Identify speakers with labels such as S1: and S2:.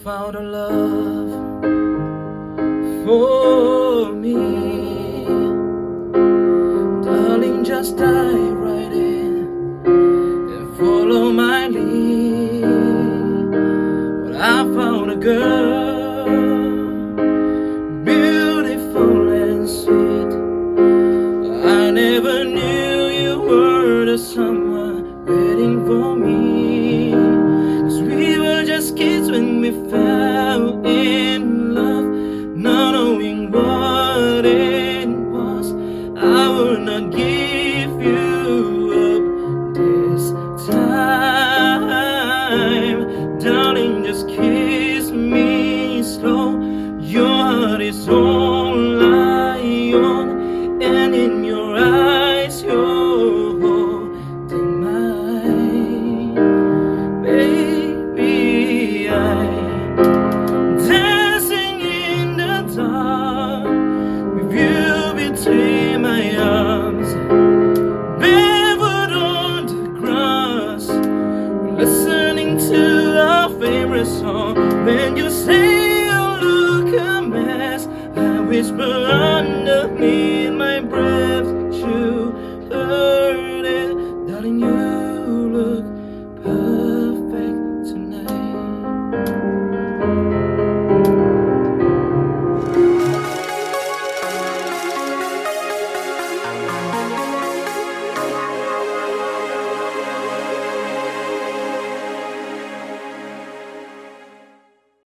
S1: found a love for me. Darling, just dive right in and follow my lead. Well, I found a girl, beautiful and sweet. I never knew you were the someone waiting for me. 'Cause we were just kids when we fell in love, not knowing what it was. I would not give you up this time. Darling, just kiss me slow. Your heart is all I own, and in your eyes you're holding mine. Baby, I'm dancing in the dark with you between my arms, barefoot on the grass, listening to our favorite song. When you say you look a mess, I whisper